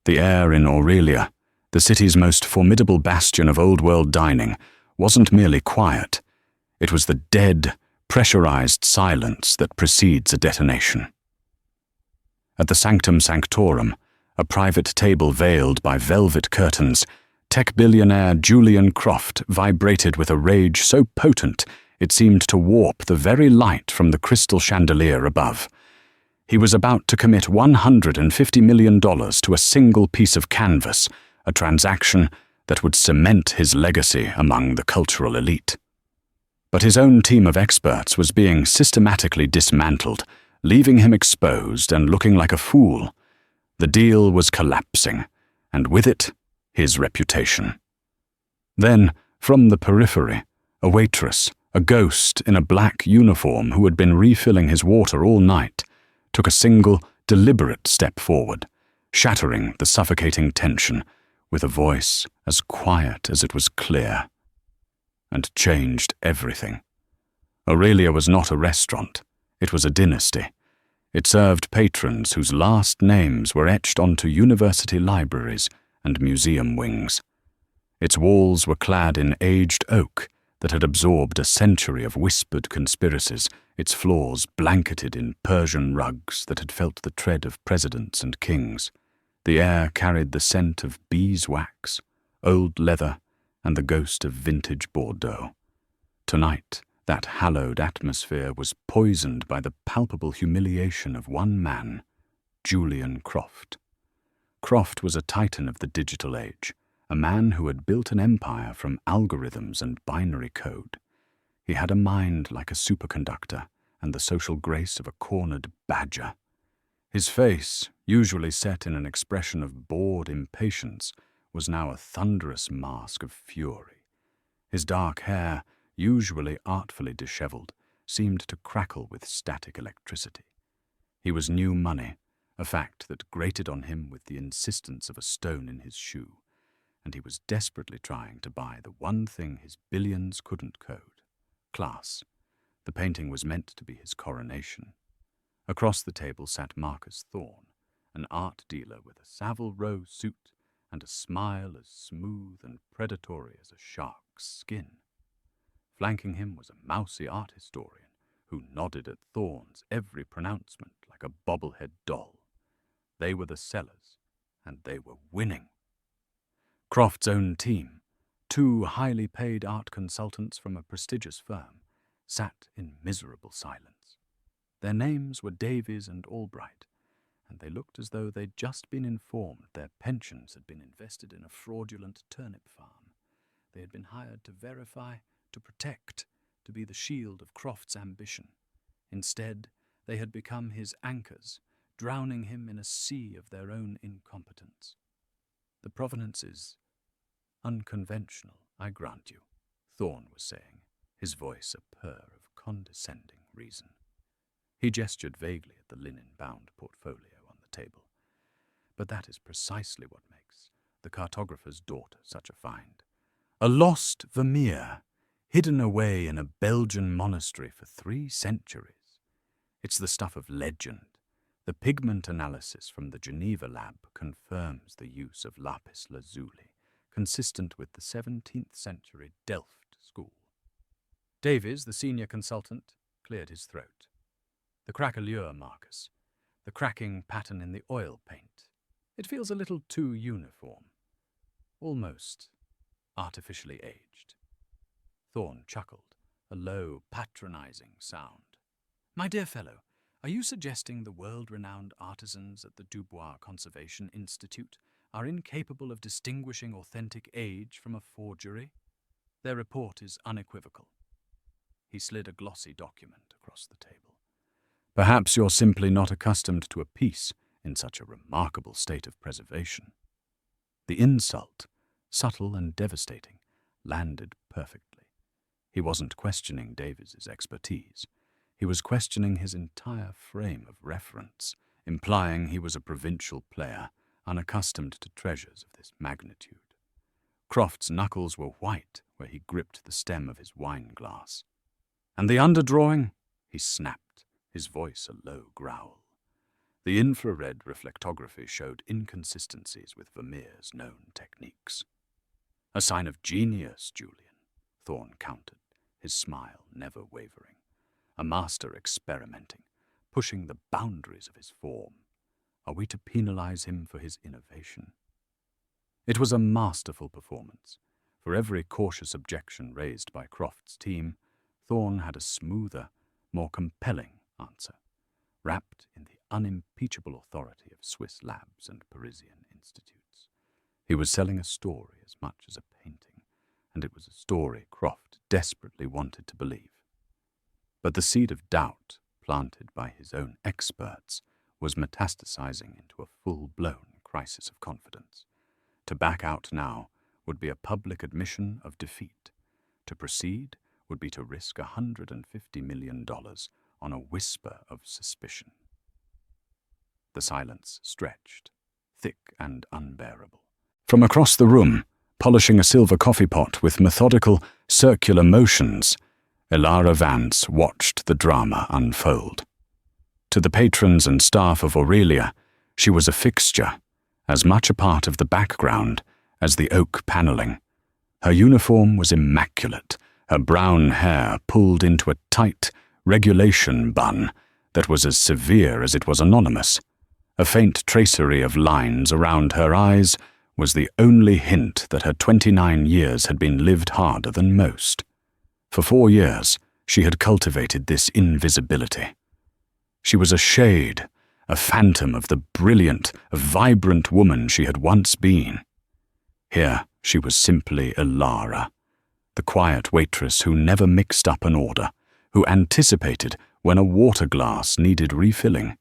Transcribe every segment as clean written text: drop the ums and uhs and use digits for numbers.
The air in Aurelia, the city's most formidable bastion of old-world dining, wasn't merely quiet. It was the dead, pressurized silence that precedes a detonation. At the Sanctum Sanctorum, a private table veiled by velvet curtains, tech billionaire Julian Croft vibrated with a rage so potent it seemed to warp the very light from the crystal chandelier above. He was about to commit $150 million to a single piece of canvas, a transaction that would cement his legacy among the cultural elite. But his own team of experts was being systematically dismantled, leaving him exposed and looking like a fool. The deal was collapsing, and with it, his reputation. Then, from the periphery, a waitress, a ghost in a black uniform who had been refilling his water all night, took a single, deliberate step forward, shattering the suffocating tension with a voice as quiet as it was clear, and changed everything. Aurelia was not a restaurant, it was a dynasty. It served patrons whose last names were etched onto university libraries and museum wings. Its walls were clad in aged oak that had absorbed a century of whispered conspiracies, its floors blanketed in Persian rugs that had felt the tread of presidents and kings. The air carried the scent of beeswax, old leather, and the ghost of vintage Bordeaux. Tonight, that hallowed atmosphere was poisoned by the palpable humiliation of one man, Julian Croft. Croft was a titan of the digital age, a man who had built an empire from algorithms and binary code. He had a mind like a superconductor and the social grace of a cornered badger. His face, usually set in an expression of bored impatience, was now a thunderous mask of fury. His dark hair, usually artfully disheveled, seemed to crackle with static electricity. He was new money, a fact that grated on him with the insistence of a stone in his shoe, and he was desperately trying to buy the one thing his billions couldn't code: class. The painting was meant to be his coronation. Across the table sat Marcus Thorne, an art dealer with a Savile Row suit and a smile as smooth and predatory as a shark's skin. Flanking him was a mousy art historian who nodded at Thorne's every pronouncement like a bobblehead doll. They were the sellers, and they were winning. Croft's own team, two highly paid art consultants from a prestigious firm, sat in miserable silence. Their names were Davies and Albright, and they looked as though they'd just been informed their pensions had been invested in a fraudulent turnip farm. They had been hired to verify, to protect, to be the shield of Croft's ambition. Instead, they had become his anchors, drowning him in a sea of their own incompetence. The provenance is unconventional, I grant you, Thorne was saying, his voice a purr of condescending reason. He gestured vaguely at the linen-bound portfolio on the table. But that is precisely what makes the cartographer's daughter such a find. A lost Vermeer, hidden away in a Belgian monastery for 3 centuries. It's the stuff of legend. The pigment analysis from the Geneva lab confirms the use of lapis lazuli, consistent with the 17th century Delft school. Davies, the senior consultant, cleared his throat. The craquelure, Marcus. The cracking pattern in the oil paint. It feels a little too uniform. Almost artificially aged. Thorne chuckled, a low, patronizing sound. My dear fellow, are you suggesting the world-renowned artisans at the Dubois Conservation Institute are incapable of distinguishing authentic age from a forgery? Their report is unequivocal. He slid a glossy document across the table. Perhaps you're simply not accustomed to a piece in such a remarkable state of preservation. The insult, subtle and devastating, landed perfectly. He wasn't questioning Davies's expertise. He was questioning his entire frame of reference, implying he was a provincial player, unaccustomed to treasures of this magnitude. Croft's knuckles were white where he gripped the stem of his wine glass. And the underdrawing? He snapped, his voice a low growl. The infrared reflectography showed inconsistencies with Vermeer's known techniques. A sign of genius, Julian, Thorne countered, his smile never wavering. A master experimenting, pushing the boundaries of his form. Are we to penalize him for his innovation? It was a masterful performance. For every cautious objection raised by Croft's team, Thorne had a smoother, more compelling answer, wrapped in the unimpeachable authority of Swiss labs and Parisian institutes. He was selling a story as much as a painting, and it was a story Croft desperately wanted to believe. But the seed of doubt, planted by his own experts, was metastasizing into a full-blown crisis of confidence. To back out now would be a public admission of defeat. To proceed would be to risk $150 million on a whisper of suspicion. The silence stretched, thick and unbearable. From across the room, polishing a silver coffee pot with methodical, circular motions, Elara Vance watched the drama unfold. To the patrons and staff of Aurelia, she was a fixture, as much a part of the background as the oak paneling. Her uniform was immaculate, her brown hair pulled into a tight regulation bun that was as severe as it was anonymous. A faint tracery of lines around her eyes was the only hint that her 29 years had been lived harder than most. For 4 years, she had cultivated this invisibility. She was a shade, a phantom of the brilliant, vibrant woman she had once been. Here she was simply Elara, the quiet waitress who never mixed up an order, who anticipated when a water glass needed refilling,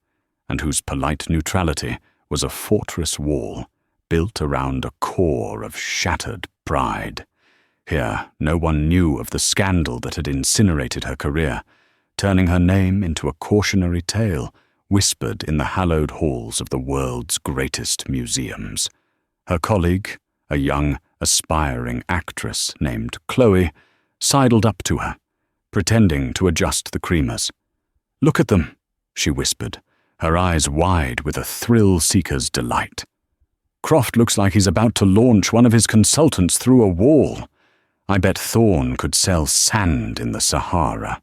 and whose polite neutrality was a fortress wall built around a core of shattered pride. Here no one knew of the scandal that had incinerated her career, turning her name into a cautionary tale whispered in the hallowed halls of the world's greatest museums. Her colleague, a young, aspiring actress named Chloe, sidled up to her, pretending to adjust the creamers. "Look at them," she whispered, her eyes wide with a thrill-seeker's delight. "Croft looks like he's about to launch one of his consultants through a wall. I bet Thorne could sell sand in the Sahara."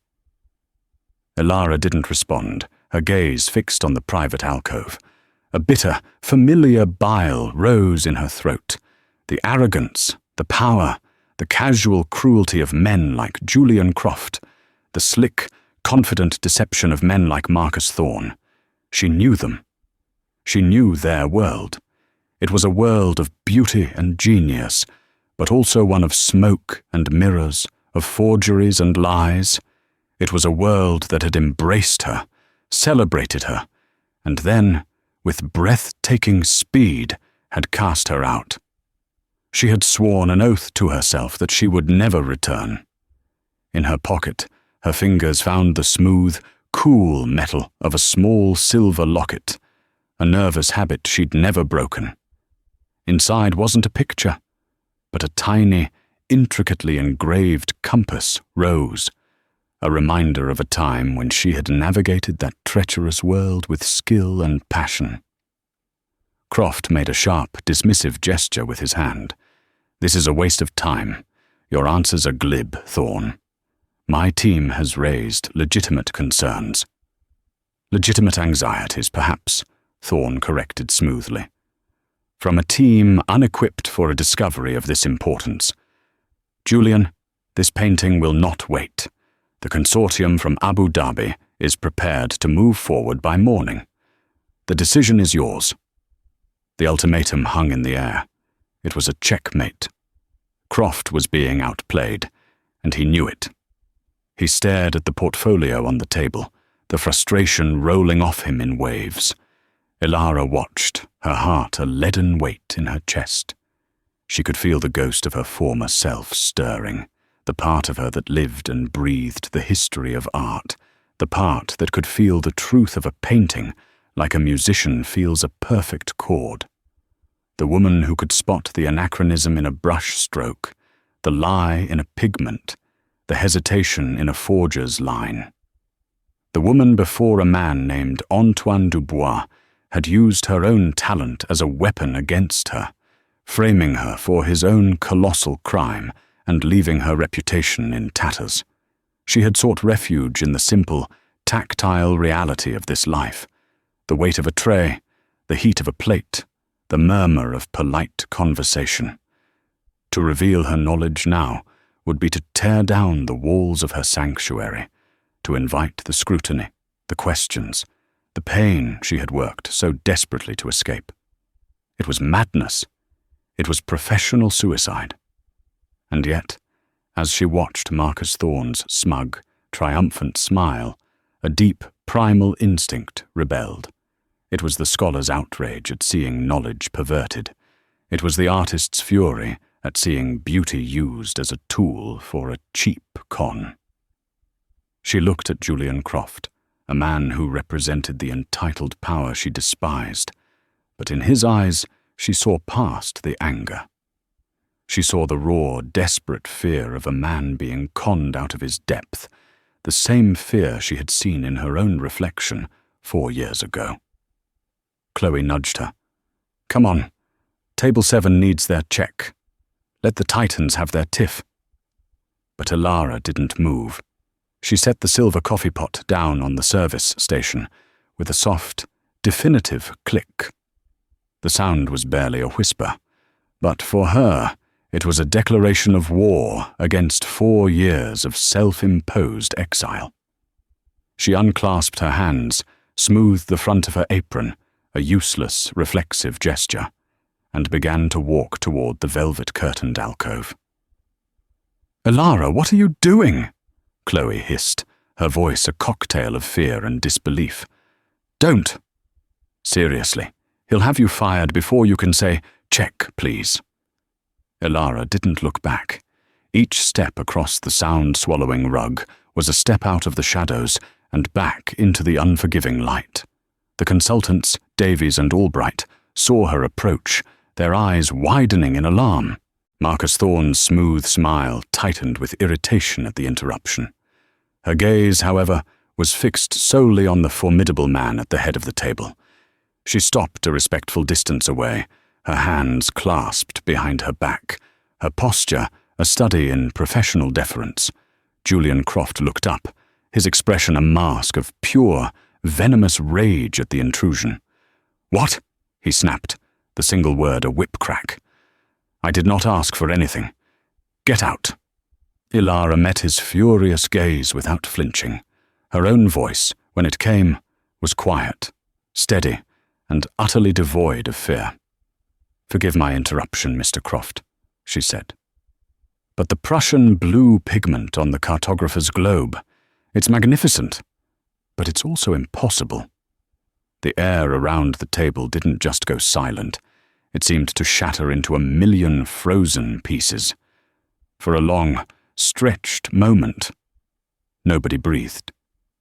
Elara didn't respond, her gaze fixed on the private alcove. A bitter, familiar bile rose in her throat. The arrogance, the power, the casual cruelty of men like Julian Croft, the slick, confident deception of men like Marcus Thorne. She knew them. She knew their world. It was a world of beauty and genius, but also one of smoke and mirrors, of forgeries and lies. It was a world that had embraced her, celebrated her, and then, with breathtaking speed, had cast her out. She had sworn an oath to herself that she would never return. In her pocket, her fingers found the smooth, cool metal of a small silver locket, a nervous habit she'd never broken. Inside wasn't a picture, but a tiny, intricately engraved compass rose, a reminder of a time when she had navigated that treacherous world with skill and passion. Croft made a sharp, dismissive gesture with his hand. "This is a waste of time. Your answers are glib, Thorne. My team has raised legitimate concerns." "Legitimate anxieties, perhaps," Thorne corrected smoothly. "From a team unequipped for a discovery of this importance. Julian, this painting will not wait. The consortium from Abu Dhabi is prepared to move forward by morning. The decision is yours." The ultimatum hung in the air. It was a checkmate. Croft was being outplayed, and he knew it. He stared at the portfolio on the table, the frustration rolling off him in waves. Elara watched, her heart a leaden weight in her chest. She could feel the ghost of her former self stirring, the part of her that lived and breathed the history of art, the part that could feel the truth of a painting like a musician feels a perfect chord. The woman who could spot the anachronism in a brush stroke, the lie in a pigment, the hesitation in a forger's line. The woman before a man named Antoine Dubois had used her own talent as a weapon against her, framing her for his own colossal crime and leaving her reputation in tatters. She had sought refuge in the simple, tactile reality of this life, the weight of a tray, the heat of a plate, the murmur of polite conversation. To reveal her knowledge now would be to tear down the walls of her sanctuary, to invite the scrutiny, the questions, the pain she had worked so desperately to escape. It was madness. It was professional suicide. And yet, as she watched Marcus Thorne's smug, triumphant smile, a deep, primal instinct rebelled. It was the scholar's outrage at seeing knowledge perverted. It was the artist's fury at seeing beauty used as a tool for a cheap con. She looked at Julian Croft, a man who represented the entitled power she despised, but in his eyes she saw past the anger. She saw the raw, desperate fear of a man being conned out of his depth, the same fear she had seen in her own reflection 4 years ago. Chloe nudged her. "Come on. Table 7 needs their check. Let the Titans have their tiff." But Elara didn't move. She set the silver coffee pot down on the service station with a soft, definitive click. The sound was barely a whisper, but for her, it was a declaration of war against 4 years of self-imposed exile. She unclasped her hands, smoothed the front of her apron, a useless, reflexive gesture, and began to walk toward the velvet-curtained alcove. "Elara, what are you doing?" Chloe hissed, her voice a cocktail of fear and disbelief. "Don't." "Seriously, he'll have you fired before you can say, 'Check, please.'" Elara didn't look back. Each step across the sound-swallowing rug was a step out of the shadows and back into the unforgiving light. The consultants, Davies and Albright, saw her approach, their eyes widening in alarm. Marcus Thorne's smooth smile tightened with irritation at the interruption. Her gaze, however, was fixed solely on the formidable man at the head of the table. She stopped a respectful distance away, her hands clasped behind her back, her posture a study in professional deference. Julian Croft looked up, his expression a mask of pure, venomous rage at the intrusion. "What?" he snapped, the single word a whip crack. "I did not ask for anything. Get out." Elara met his furious gaze without flinching. Her own voice, when it came, was quiet, steady, and utterly devoid of fear. "Forgive my interruption, Mr. Croft," she said. "But the Prussian blue pigment on the cartographer's globe, it's magnificent, but it's also impossible." The air around the table didn't just go silent. It seemed to shatter into a million frozen pieces. For a long, stretched moment, nobody breathed.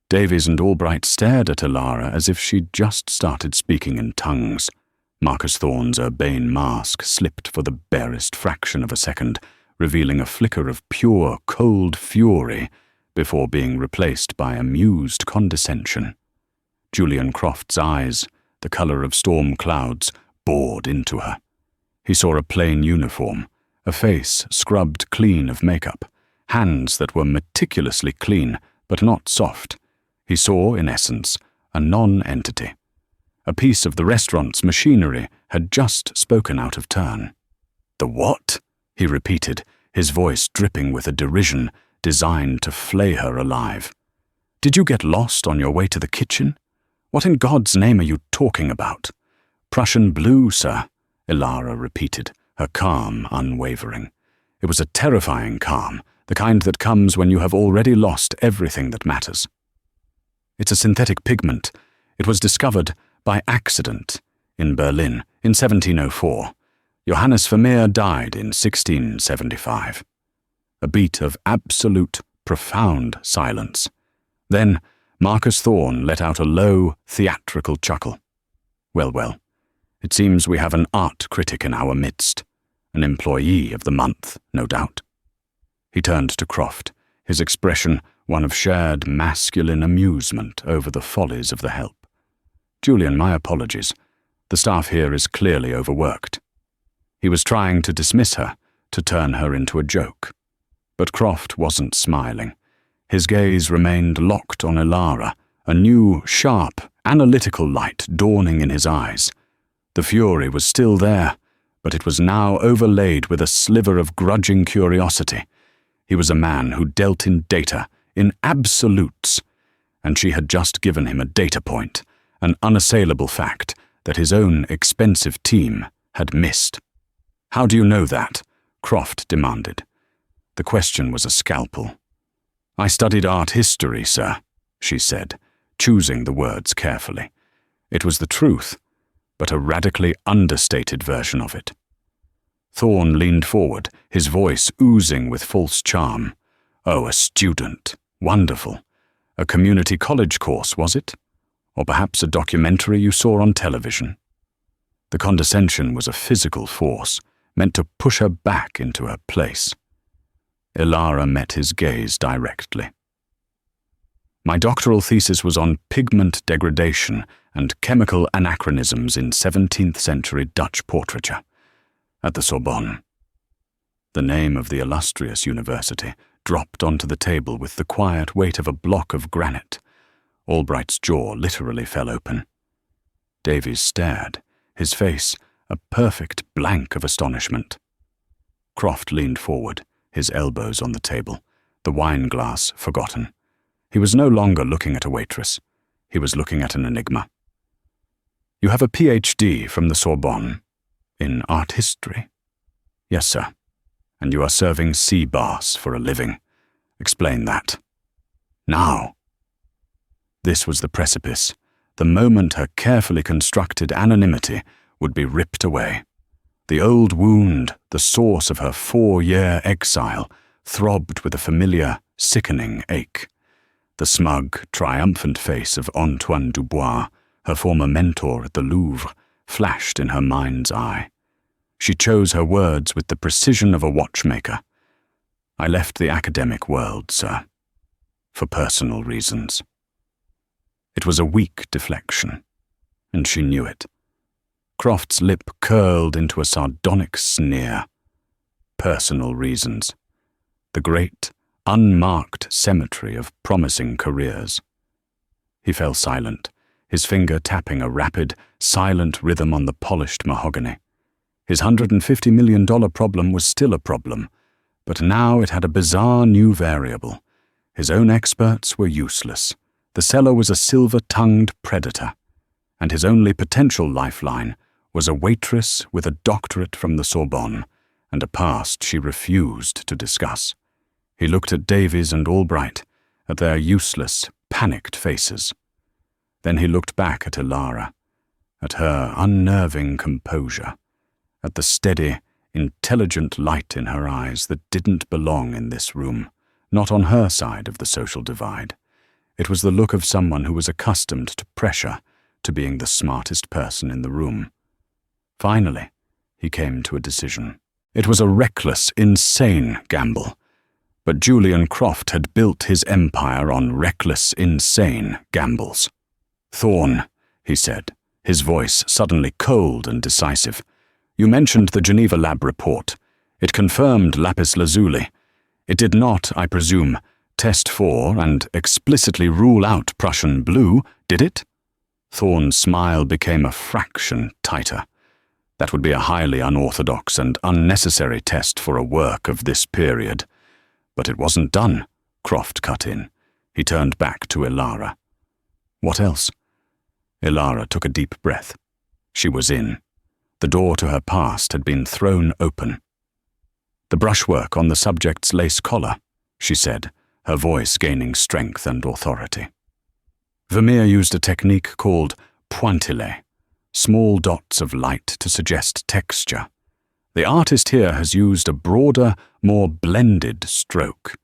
Davies and Albright stared at Elara as if she'd just started speaking in tongues. Marcus Thorne's urbane mask slipped for the barest fraction of a second, revealing a flicker of pure, cold fury before being replaced by amused condescension. Julian Croft's eyes, the color of storm clouds, bored into her. He saw a plain uniform, a face scrubbed clean of makeup, hands that were meticulously clean but not soft. He saw, in essence, a non-entity. A piece of the restaurant's machinery had just spoken out of turn. "The what?" he repeated, his voice dripping with a derision designed to flay her alive. "Did you get lost on your way to the kitchen? What in God's name are you talking about?" "Prussian blue, sir," Elara repeated, her calm unwavering. It was a terrifying calm, the kind that comes when you have already lost everything that matters. "It's a synthetic pigment. It was discovered by accident in Berlin in 1704. Johannes Vermeer died in 1675. A beat of absolute, profound silence. Then Marcus Thorne let out a low, theatrical chuckle. Well, it seems we have an art critic in our midst. An employee of the month, no doubt." He turned to Croft, his expression one of shared masculine amusement over the follies of the help. "Julian, my apologies. The staff here is clearly overworked." He was trying to dismiss her, to turn her into a joke. But Croft wasn't smiling. His gaze remained locked on Ilara, a new, sharp, analytical light dawning in his eyes. The fury was still there, but it was now overlaid with a sliver of grudging curiosity. He was a man who dealt in data, in absolutes, and she had just given him a data point, an unassailable fact that his own expensive team had missed. "How do you know that?" Croft demanded. The question was a scalpel. "I studied art history, sir," she said, choosing the words carefully. It was the truth, but a radically understated version of it. Thorne leaned forward, his voice oozing with false charm. "Oh, a student. Wonderful. A community college course, was it? Or perhaps a documentary you saw on television?" The condescension was a physical force, meant to push her back into her place. Ilara met his gaze directly. "My doctoral thesis was on pigment degradation and chemical anachronisms in 17th century Dutch portraiture, at the Sorbonne." The name of the illustrious university dropped onto the table with the quiet weight of a block of granite. Albright's jaw literally fell open. Davies stared, his face a perfect blank of astonishment. Croft leaned forward, his elbows on the table, the wine glass forgotten. He was no longer looking at a waitress. He was looking at an enigma. "You have a PhD from the Sorbonne in art history?" "Yes, sir. And you are serving sea bass for a living. Explain that." "Now." This was the precipice, the moment her carefully constructed anonymity would be ripped away. The old wound, the source of her 4-year exile, throbbed with a familiar, sickening ache. The smug, triumphant face of Antoine Dubois, her former mentor at the Louvre, flashed in her mind's eye. She chose her words with the precision of a watchmaker. "I left the academic world, sir, for personal reasons." It was a weak deflection, and she knew it. Croft's lip curled into a sardonic sneer. Personal reasons. The great, unmarked cemetery of promising careers. He fell silent, his finger tapping a rapid, silent rhythm on the polished mahogany. His $150 million problem was still a problem, but now it had a bizarre new variable. His own experts were useless. The seller was a silver-tongued predator, and his only potential lifeline was a waitress with a doctorate from the Sorbonne and a past she refused to discuss. He looked at Davies and Albright, at their useless, panicked faces. Then he looked back at Ilara, at her unnerving composure, at the steady, intelligent light in her eyes that didn't belong in this room, not on her side of the social divide. It was the look of someone who was accustomed to pressure, to being the smartest person in the room. Finally, he came to a decision. It was a reckless, insane gamble, but Julian Croft had built his empire on reckless, insane gambles. "Thorne," he said, his voice suddenly cold and decisive, "you mentioned the Geneva lab report. It confirmed lapis lazuli. It did not, I presume, test for and explicitly rule out Prussian blue, did it?" Thorne's smile became a fraction tighter. "That would be a highly unorthodox and unnecessary test for a work of this period." "But it wasn't done," Croft cut in. He turned back to Ilara. "What else?" Ilara took a deep breath. She was in. The door to her past had been thrown open. "The brushwork on the subject's lace collar," she said, her voice gaining strength and authority. "Vermeer used a technique called pointillé, small dots of light to suggest texture. The artist here has used a broader, more blended stroke.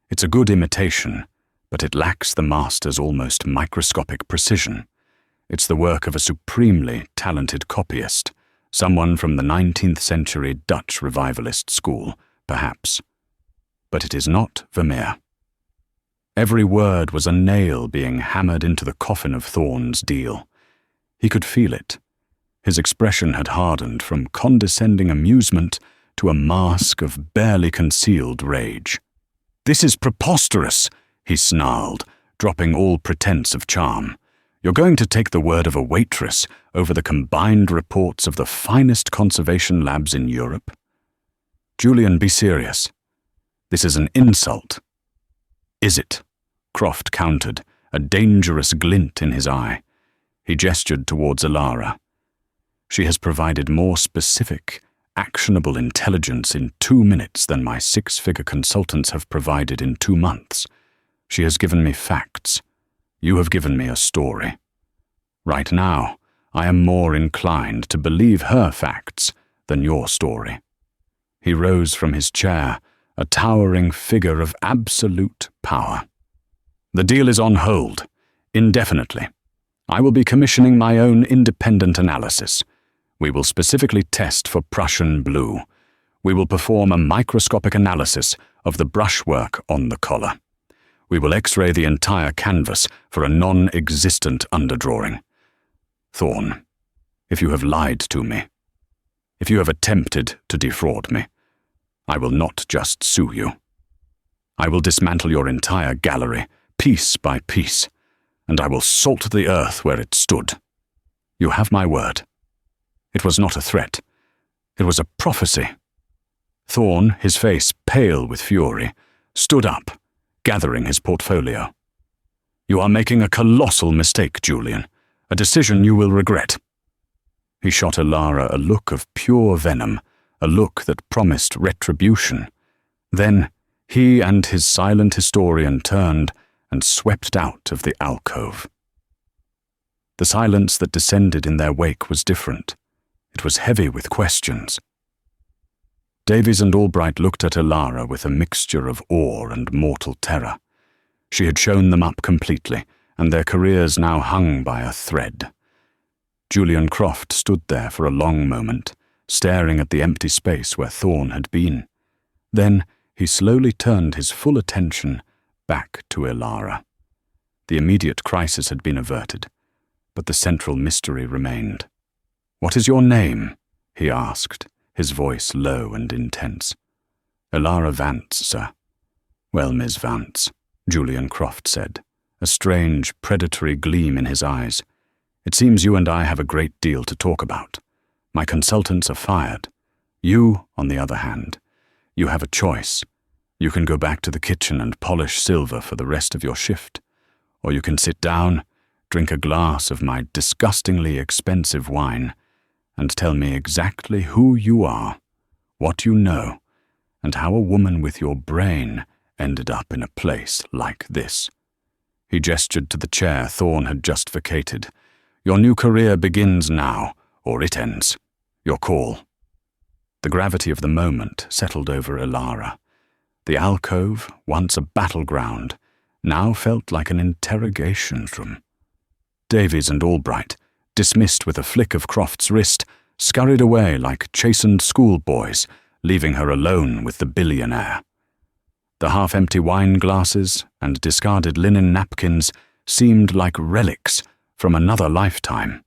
It's a good imitation, but it lacks the master's almost microscopic precision. It's the work of a supremely talented copyist, someone from the 19th century Dutch revivalist school, perhaps. But it is not Vermeer." Every word was a nail being hammered into the coffin of Thorne's deal. He could feel it. His expression had hardened from condescending amusement to a mask of barely concealed rage. "This is preposterous," he snarled, dropping all pretense of charm. "You're going to take the word of a waitress over the combined reports of the finest conservation labs in Europe? Julian, be serious. This is an insult." "Is it?" Croft countered, a dangerous glint in his eye. He gestured towards Alara. "She has provided more specific, actionable intelligence in 2 minutes than my 6-figure consultants have provided in 2 months. She has given me facts. You have given me a story. Right now, I am more inclined to believe her facts than your story." He rose from his chair, a towering figure of absolute power. "The deal is on hold, indefinitely. I will be commissioning my own independent analysis. We will specifically test for Prussian blue. We will perform a microscopic analysis of the brushwork on the collar. We will X-ray the entire canvas for a non-existent underdrawing. Thorn, if you have lied to me, if you have attempted to defraud me, I will not just sue you. I will dismantle your entire gallery, piece by piece, and I will salt the earth where it stood. You have my word." It was not a threat. It was a prophecy. Thorn, his face pale with fury, stood up, gathering his portfolio. "You are making a colossal mistake, Julian, a decision you will regret." He shot Alara a look of pure venom, a look that promised retribution. Then he and his silent historian turned and swept out of the alcove. The silence that descended in their wake was different. It was heavy with questions. Davies and Albright looked at Alara with a mixture of awe and mortal terror. She had shown them up completely, and their careers now hung by a thread. Julian Croft stood there for a long moment, staring at the empty space where Thorn had been. Then he slowly turned his full attention back to Alara. The immediate crisis had been averted, but the central mystery remained. "What is your name?" he asked, his voice low and intense. "Alara Vance, sir." "Well, Miss Vance," Julian Croft said, a strange, predatory gleam in his eyes. "It seems you and I have a great deal to talk about. My consultants are fired. You, on the other hand, you have a choice. You can go back to the kitchen and polish silver for the rest of your shift, or you can sit down, drink a glass of my disgustingly expensive wine, and tell me exactly who you are, what you know, and how a woman with your brain ended up in a place like this." He gestured to the chair Thorn had just vacated. "Your new career begins now, or it ends. Your call." The gravity of the moment settled over Alara. The alcove, once a battleground, now felt like an interrogation room. Davies and Albright, dismissed with a flick of Croft's wrist, scurried away like chastened schoolboys, leaving her alone with the billionaire. The half-empty wine glasses and discarded linen napkins seemed like relics from another lifetime.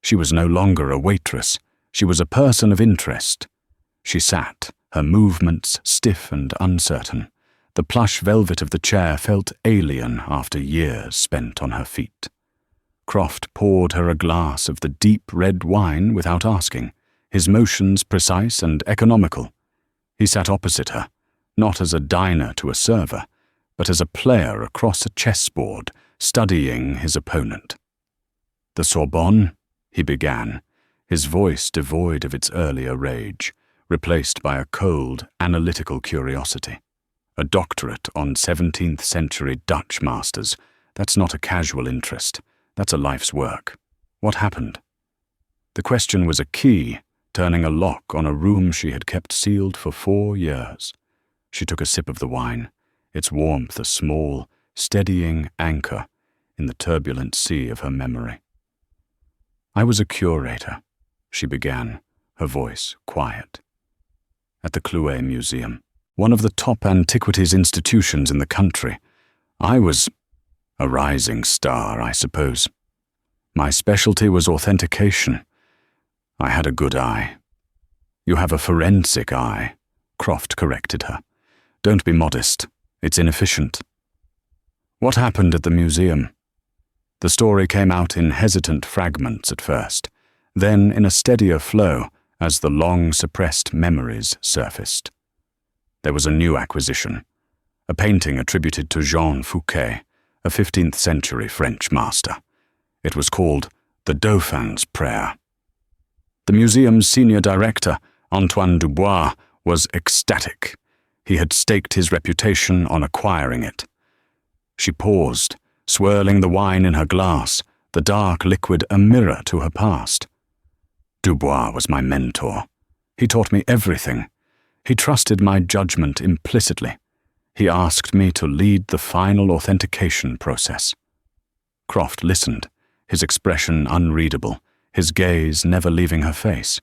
She was no longer a waitress. She was a person of interest. She sat, her movements stiff and uncertain. The plush velvet of the chair felt alien after years spent on her feet. Croft poured her a glass of the deep red wine without asking, his motions precise and economical. He sat opposite her, not as a diner to a server, but as a player across a chessboard, studying his opponent. "The Sorbonne," he began, his voice devoid of its earlier rage, replaced by a cold, analytical curiosity. "A doctorate on 17th century Dutch masters, that's not a casual interest. That's a life's work. What happened?" The question was a key, turning a lock on a room she had kept sealed for 4 years. She took a sip of the wine, its warmth a small, steadying anchor in the turbulent sea of her memory. "I was a curator," she began, her voice quiet. "At the Clouet Museum, one of the top antiquities institutions in the country. I was a rising star, I suppose. My specialty was authentication. I had a good eye. You have a forensic eye, Croft corrected her. Don't be modest. It's inefficient. What happened at the museum? The story came out in hesitant fragments at first, then in a steadier flow as the long-suppressed memories surfaced. There was a new acquisition, a painting attributed to Jean Fouquet, a 15th-century French master. It was called The Dauphin's Prayer. The museum's senior director, Antoine Dubois, was ecstatic. He had staked his reputation on acquiring it. She paused, swirling the wine in her glass, the dark liquid a mirror to her past. Dubois was my mentor. He taught me everything. He trusted my judgment implicitly. He asked me to lead the final authentication process. Croft listened, his expression unreadable, his gaze never leaving her face.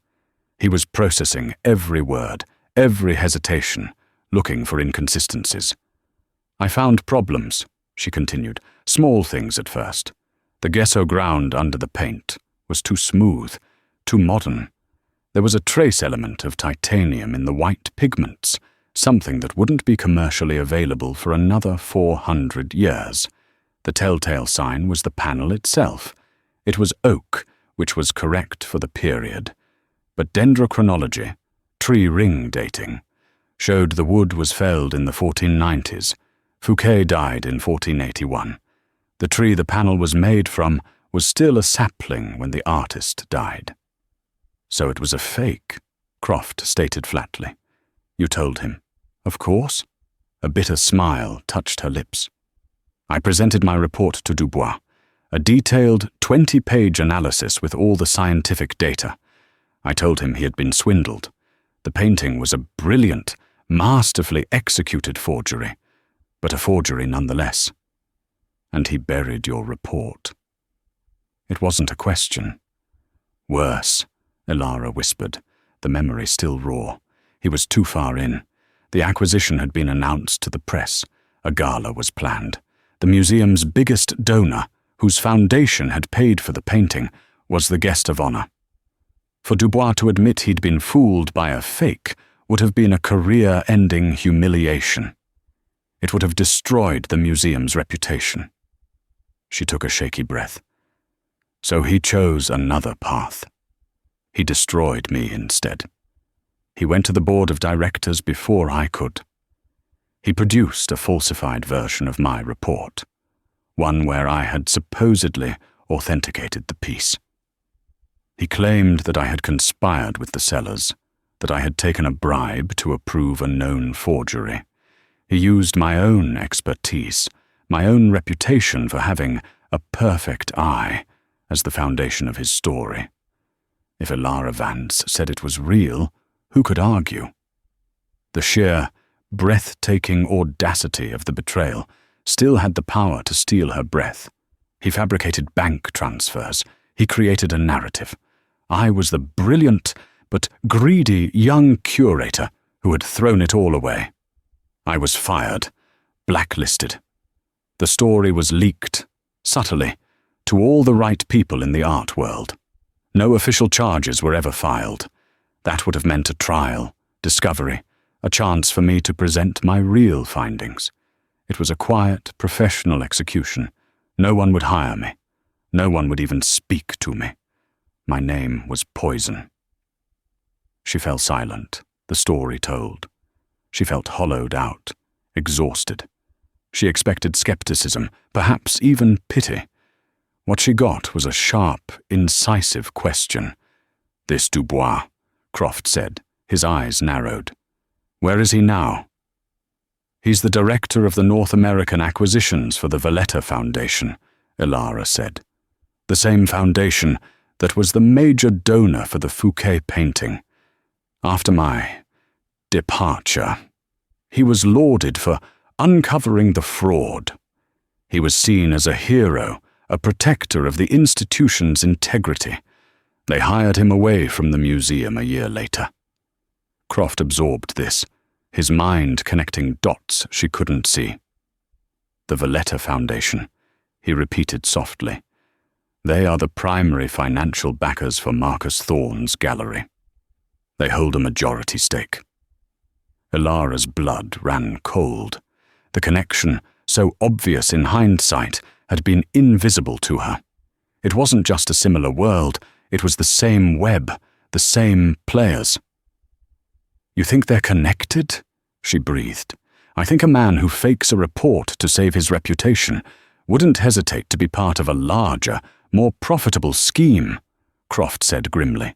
He was processing every word, every hesitation, looking for inconsistencies. I found problems, she continued, small things at first. The gesso ground under the paint was too smooth, too modern. There was a trace element of titanium in the white pigments, something that wouldn't be commercially available for another 400 years. The telltale sign was the panel itself. It was oak, which was correct for the period. But dendrochronology, tree ring dating, showed the wood was felled in the 1490s. Fouquet died in 1481. The tree the panel was made from was still a sapling when the artist died. So it was a fake, Croft stated flatly. You told him. Of course. A bitter smile touched her lips. I presented my report to Dubois, a detailed 20-page analysis with all the scientific data. I told him he had been swindled. The painting was a brilliant, masterfully executed forgery, but a forgery nonetheless. And he buried your report. It wasn't a question. Worse, Elara whispered, the memory still raw. He was too far in. The acquisition had been announced to the press. A gala was planned. The museum's biggest donor, whose foundation had paid for the painting, was the guest of honor. For Dubois to admit he'd been fooled by a fake would have been a career-ending humiliation. It would have destroyed the museum's reputation. She took a shaky breath. So he chose another path. He destroyed me instead. He went to the board of directors before I could. He produced a falsified version of my report, one where I had supposedly authenticated the piece. He claimed that I had conspired with the sellers, that I had taken a bribe to approve a known forgery. He used my own expertise, my own reputation for having a perfect eye, as the foundation of his story. If Elara Vance said it was real, who could argue? The sheer, breathtaking audacity of the betrayal still had the power to steal her breath. He fabricated bank transfers. He created a narrative. I was the brilliant but greedy young curator who had thrown it all away. I was fired, blacklisted. The story was leaked, subtly, to all the right people in the art world. No official charges were ever filed. That would have meant a trial, discovery, a chance for me to present my real findings. It was a quiet, professional execution. No one would hire me. No one would even speak to me. My name was poison. She fell silent, the story told. She felt hollowed out, exhausted. She expected skepticism, perhaps even pity. What she got was a sharp, incisive question. This Dubois, Croft said, his eyes narrowed. Where is he now? He's the director of the North American acquisitions for the Valletta Foundation, Elara said. The same foundation that was the major donor for the Fouquet painting. After my departure, he was lauded for uncovering the fraud. He was seen as a hero, a protector of the institution's integrity. They hired him away from the museum a year later. Croft absorbed this, his mind connecting dots she couldn't see. The Valletta Foundation, he repeated softly. They are the primary financial backers for Marcus Thorne's gallery. They hold a majority stake. Ilara's blood ran cold. The connection, so obvious in hindsight, had been invisible to her. It wasn't just a similar world, it was the same web, the same players. "You think they're connected?" she breathed. "I think a man who fakes a report to save his reputation wouldn't hesitate to be part of a larger, more profitable scheme," Croft said grimly.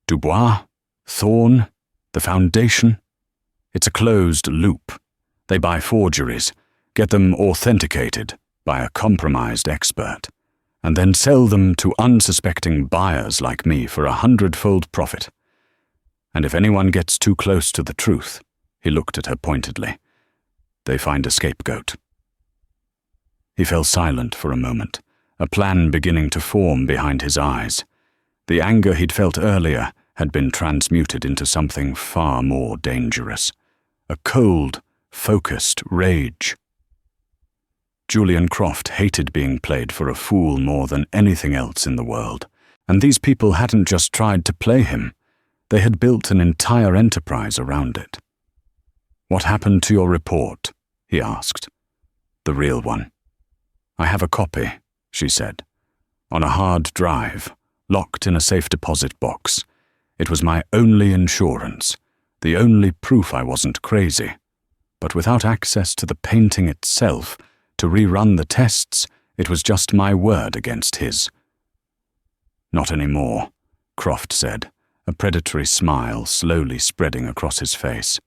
"Dubois, Thorne, the Foundation. It's a closed loop. They buy forgeries, get them authenticated by a compromised expert, and then sell them to unsuspecting buyers like me for 100-fold profit. And if anyone gets too close to the truth," he looked at her pointedly, "they find a scapegoat." He fell silent for a moment, a plan beginning to form behind his eyes. The anger he'd felt earlier had been transmuted into something far more dangerous. A cold, focused rage. Julian Croft hated being played for a fool more than anything else in the world, and these people hadn't just tried to play him, they had built an entire enterprise around it. "What happened to your report?" he asked. "The real one." "I have a copy," she said, "on a hard drive, locked in a safe deposit box. It was my only insurance, the only proof I wasn't crazy. But without access to the painting itself, to rerun the tests, it was just my word against his." "Not anymore," Croft said, a predatory smile slowly spreading across his face.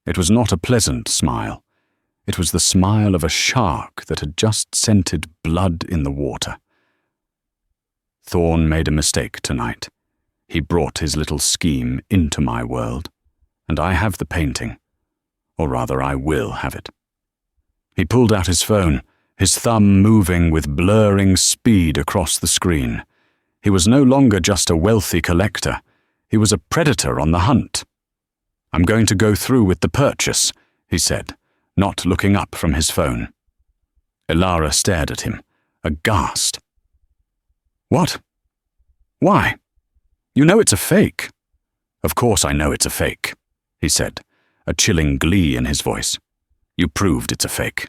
It was not a pleasant smile. It was the smile of a shark that had just scented blood in the water. "Thorne made a mistake tonight. He brought his little scheme into my world, and I have the painting. Or rather, I will have it." He pulled out his phone, his thumb moving with blurring speed across the screen. He was no longer just a wealthy collector. He was a predator on the hunt. "I'm going to go through with the purchase," he said, not looking up from his phone. Ilara stared at him, aghast. "What? Why? You know it's a fake." "Of course I know it's a fake," he said, a chilling glee in his voice. "You proved it's a fake.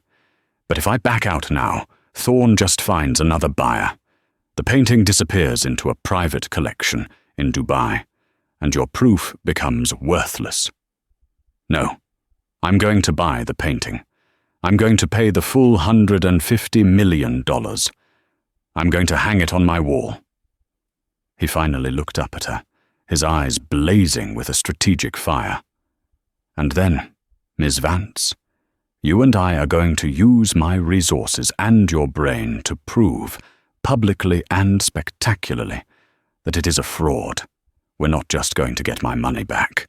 But if I back out now, Thorne just finds another buyer. The painting disappears into a private collection in Dubai, and your proof becomes worthless. No, I'm going to buy the painting. I'm going to pay the full $150 million. I'm going to hang it on my wall." He finally looked up at her, his eyes blazing with a strategic fire. "And then, Ms. Vance, you and I are going to use my resources and your brain to prove, publicly and spectacularly, that it is a fraud. We're not just going to get my money back.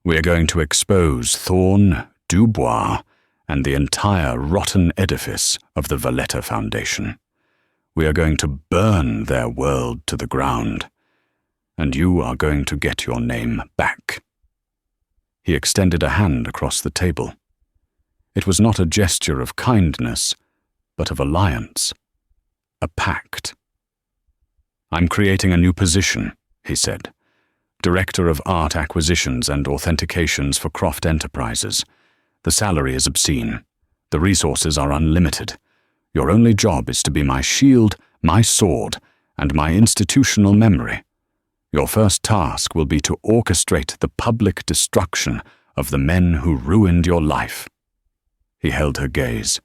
We're going to expose Thorne, Dubois, and the entire rotten edifice of the Valletta Foundation. We are going to burn their world to the ground, and you are going to get your name back." He extended a hand across the table. It was not a gesture of kindness, but of alliance. A pact. "I'm creating a new position," he said. "Director of Art Acquisitions and Authentications for Croft Enterprises. The salary is obscene. The resources are unlimited. Your only job is to be my shield, my sword, and my institutional memory. Your first task will be to orchestrate the public destruction of the men who ruined your life." He held her gaze,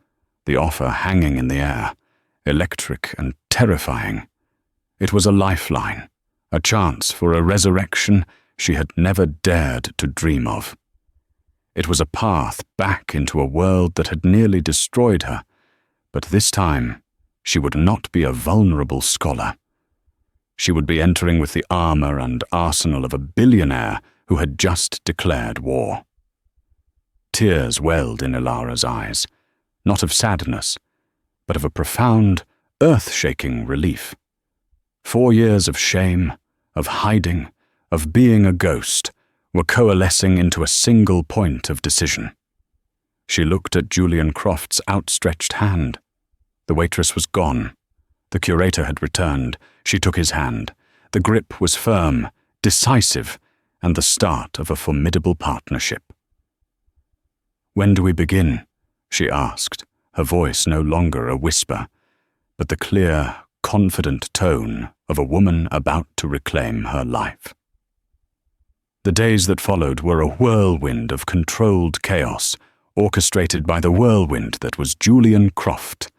the offer hanging in the air, electric and terrifying. It was a lifeline, a chance for a resurrection she had never dared to dream of. It was a path back into a world that had nearly destroyed her, but this time she would not be a vulnerable scholar. She would be entering with the armor and arsenal of a billionaire who had just declared war. Tears welled in Ilara's eyes, not of sadness, but of a profound, earth-shaking relief. 4 years of shame, of hiding, of being a ghost, were coalescing into a single point of decision. She looked at Julian Croft's outstretched hand. The waitress was gone. The curator had returned. She took his hand. The grip was firm, decisive, and the start of a formidable partnership. "When do we begin?" she asked, her voice no longer a whisper, but the clear, confident tone of a woman about to reclaim her life. The days that followed were a whirlwind of controlled chaos, orchestrated by the whirlwind that was Julian Croft.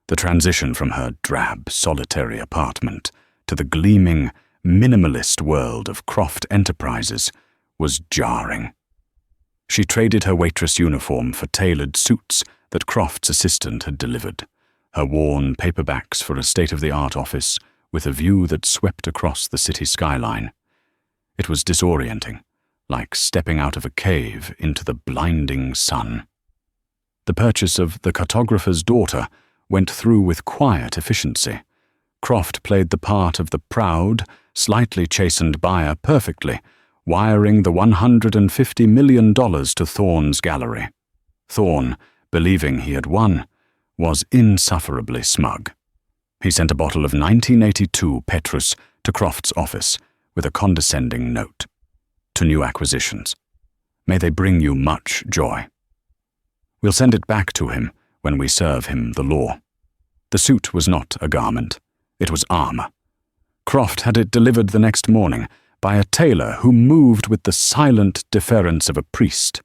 The transition from her drab, solitary apartment to the gleaming, minimalist world of Croft Enterprises was jarring. She traded her waitress uniform for tailored suits that Croft's assistant had delivered, her worn paperbacks for a state-of-the-art office with a view that swept across the city skyline. It was disorienting, like stepping out of a cave into the blinding sun. The purchase of The Cartographer's Daughter went through with quiet efficiency. Croft played the part of the proud, slightly chastened buyer perfectly, wiring the $150 million to Thorne's gallery. Thorne, believing he had won, was insufferably smug. He sent a bottle of 1982 Petrus to Croft's office with a condescending note. "To new acquisitions. May they bring you much joy. We'll send it back to him when we serve him the law." The suit was not a garment. It was armor. Croft had it delivered the next morning by a tailor who moved with the silent deference of a priest.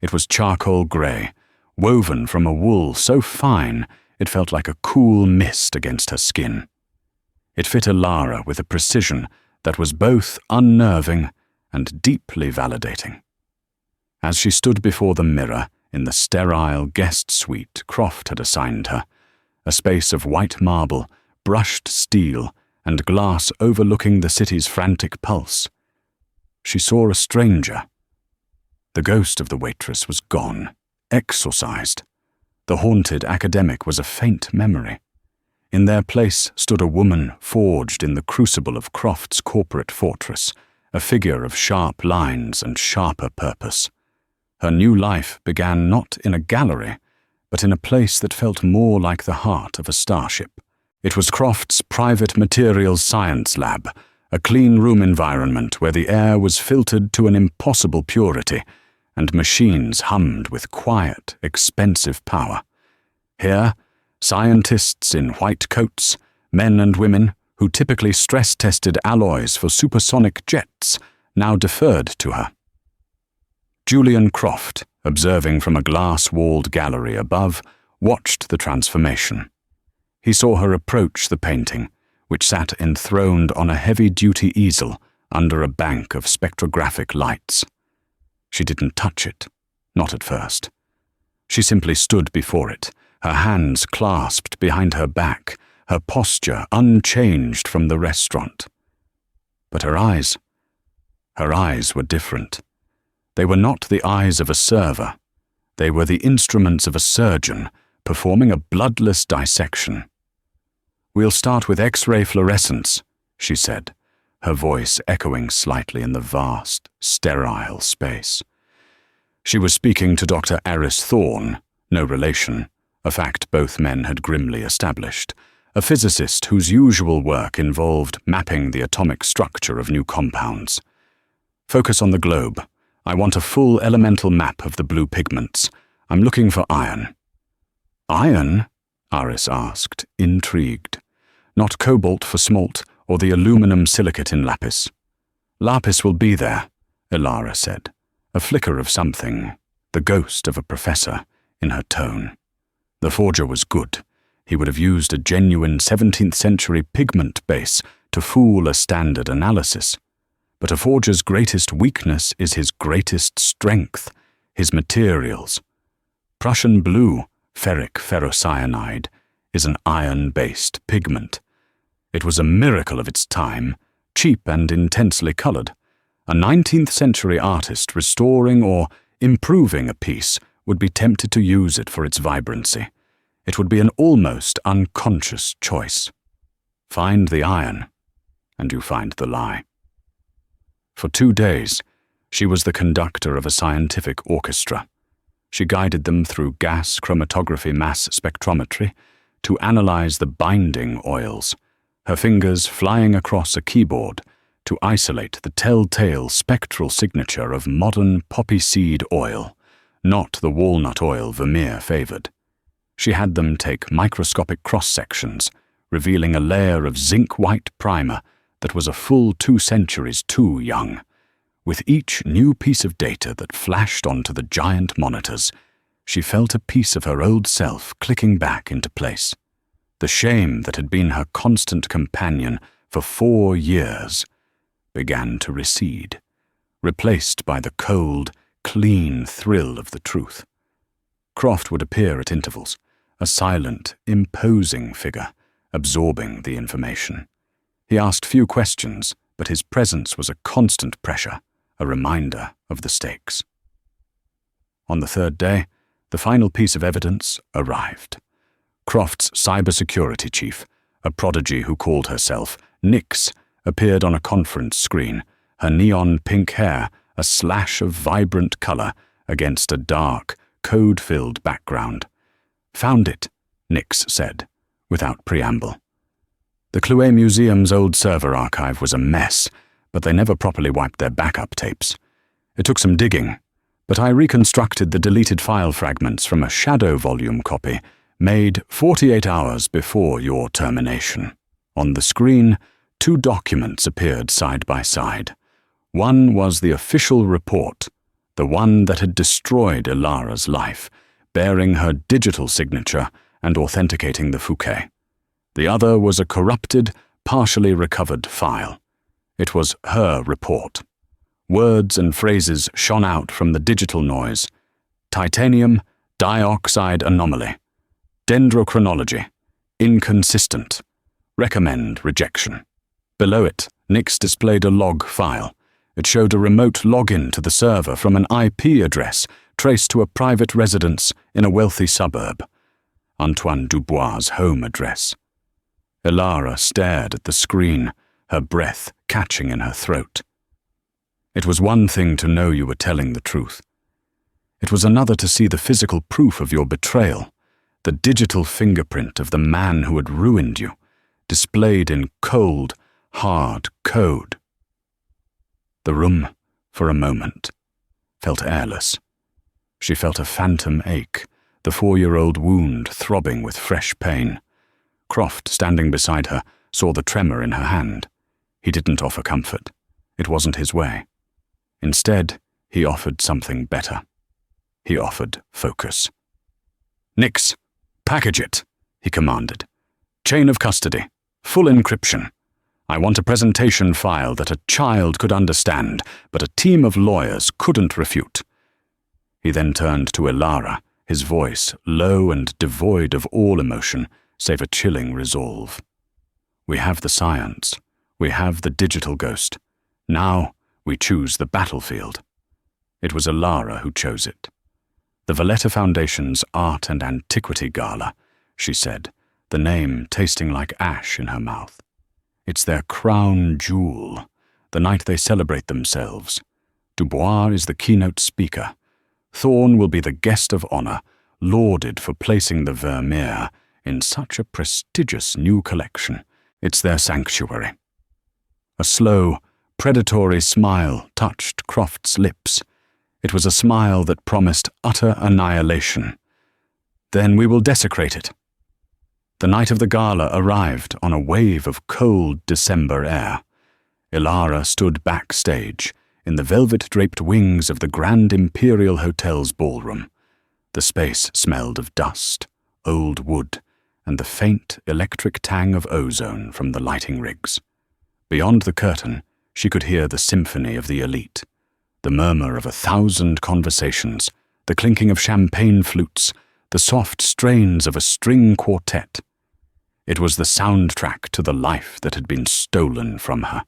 It was charcoal grey, woven from a wool so fine it felt like a cool mist against her skin. It fit Alara with a precision that was both unnerving and deeply validating. As she stood before the mirror in the sterile guest suite Croft had assigned her, a space of white marble, brushed steel, and glass overlooking the city's frantic pulse, she saw a stranger. The ghost of the waitress was gone, exorcised. The haunted academic was a faint memory. In their place stood a woman forged in the crucible of Croft's corporate fortress, a figure of sharp lines and sharper purpose. Her new life began not in a gallery, but in a place that felt more like the heart of a starship. It was Croft's private materials science lab, a clean room environment where the air was filtered to an impossible purity, and machines hummed with quiet, expensive power. Here, scientists in white coats, men and women who typically stress-tested alloys for supersonic jets, now deferred to her. Julian Croft, observing from a glass-walled gallery above, watched the transformation. He saw her approach the painting, which sat enthroned on a heavy-duty easel under a bank of spectrographic lights. She didn't touch it, not at first. She simply stood before it, her hands clasped behind her back, her posture unchanged from the restaurant. But her eyes were different. They were not the eyes of a server. They were the instruments of a surgeon performing a bloodless dissection. "We'll start with X-ray fluorescence," she said, her voice echoing slightly in the vast, sterile space. She was speaking to Dr. Aris Thorne, no relation, a fact both men had grimly established, a physicist whose usual work involved mapping the atomic structure of new compounds. "Focus on the globe. I want a full elemental map of the blue pigments. I'm looking for iron." "Iron?" Aris asked, intrigued. "Not cobalt for smalt or the aluminum silicate in lapis." "Lapis will be there," Alara said, a flicker of something, the ghost of a professor, in her tone. The forger was good. He would have used a genuine 17th century pigment base to fool a standard analysis. But a forger's greatest weakness is his greatest strength, his materials. Prussian blue, ferric ferrocyanide, is an iron-based pigment. It was a miracle of its time, cheap and intensely colored. A 19th century artist restoring or improving a piece would be tempted to use it for its vibrancy. It would be an almost unconscious choice. Find the iron, and you find the lie. For 2 days, she was the conductor of a scientific orchestra. She guided them through gas chromatography mass spectrometry to analyze the binding oils, her fingers flying across a keyboard to isolate the telltale spectral signature of modern poppy seed oil, not the walnut oil Vermeer favored. She had them take microscopic cross-sections, revealing a layer of zinc-white primer that was a full 2 centuries too young. With each new piece of data that flashed onto the giant monitors, she felt a piece of her old self clicking back into place. The shame that had been her constant companion for 4 years began to recede, replaced by the cold, clean thrill of the truth. Croft would appear at intervals, a silent, imposing figure, absorbing the information. He asked few questions, but his presence was a constant pressure, a reminder of the stakes. On the 3rd day, the final piece of evidence arrived. Croft's cybersecurity chief, a prodigy who called herself Nyx, appeared on a conference screen, her neon pink hair a slash of vibrant color against a dark, code-filled background. "Found it," Nyx said, without preamble. The Clouet Museum's old server archive was a mess, but they never properly wiped their backup tapes. It took some digging, but I reconstructed the deleted file fragments from a shadow volume copy made 48 hours before your termination. On the screen, 2 documents appeared side by side. One was the official report, the one that had destroyed Ilara's life, bearing her digital signature and authenticating the Fouquet. The other was a corrupted, partially recovered file. It was her report. Words and phrases shone out from the digital noise. Titanium dioxide anomaly. Dendrochronology. Inconsistent. Recommend rejection. Below it, Nyx displayed a log file. It showed a remote login to the server from an IP address traced to a private residence in a wealthy suburb. Antoine Dubois' home address. Ilara stared at the screen, her breath catching in her throat. It was one thing to know you were telling the truth. It was another to see the physical proof of your betrayal, the digital fingerprint of the man who had ruined you, displayed in cold, hard code. The room, for a moment, felt airless. She felt a phantom ache, the 4-year-old wound throbbing with fresh pain. Croft, standing beside her, saw the tremor in her hand. He didn't offer comfort. It wasn't his way. Instead, he offered something better. He offered focus. "Nyx, package it," he commanded. "Chain of custody. Full encryption. I want a presentation file that a child could understand, but a team of lawyers couldn't refute." He then turned to Ilara, his voice low and devoid of all emotion, save a chilling resolve. "We have the science. We have the digital ghost. Now we choose the battlefield." It was Ilara who chose it. "The Valletta Foundation's Art and Antiquity Gala," she said, the name tasting like ash in her mouth. "It's their crown jewel, the night they celebrate themselves. Dubois is the keynote speaker. Thorne will be the guest of honor, lauded for placing the Vermeer in such a prestigious new collection. It's their sanctuary." A slow, predatory smile touched Croft's lips. It was a smile that promised utter annihilation. "Then we will desecrate it." The night of the gala arrived on a wave of cold December air. Ilara stood backstage, in the velvet-draped wings of the Grand Imperial Hotel's ballroom. The space smelled of dust, old wood, and the faint electric tang of ozone from the lighting rigs. Beyond the curtain, she could hear the symphony of the elite, the murmur of 1,000 conversations, the clinking of champagne flutes, the soft strains of a string quartet. It was the soundtrack to the life that had been stolen from her.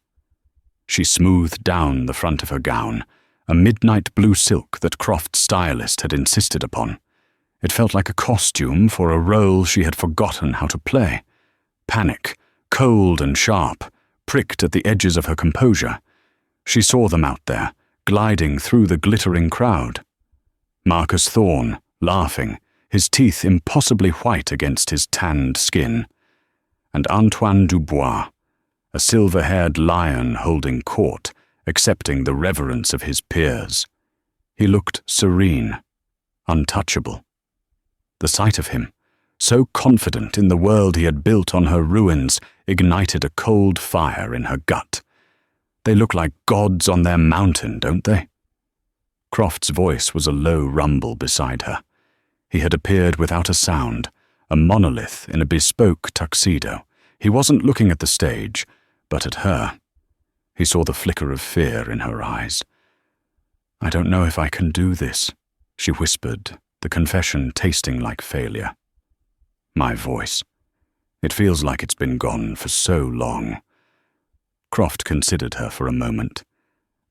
She smoothed down the front of her gown, a midnight blue silk that Croft's stylist had insisted upon. It felt like a costume for a role she had forgotten how to play. Panic, cold and sharp, pricked at the edges of her composure. She saw them out there, gliding through the glittering crowd. Marcus Thorne, laughing, his teeth impossibly white against his tanned skin, and Antoine Dubois, a silver-haired lion holding court, accepting the reverence of his peers. He looked serene, untouchable. The sight of him, so confident in the world he had built on her ruins, ignited a cold fire in her gut. They look like gods on their mountain, don't they? Croft's voice was a low rumble beside her. He had appeared without a sound, a monolith in a bespoke tuxedo. He wasn't looking at the stage, but at her. He saw the flicker of fear in her eyes. "I don't know if I can do this," she whispered, the confession tasting like failure. "My voice. It feels like it's been gone for so long." Croft considered her for a moment.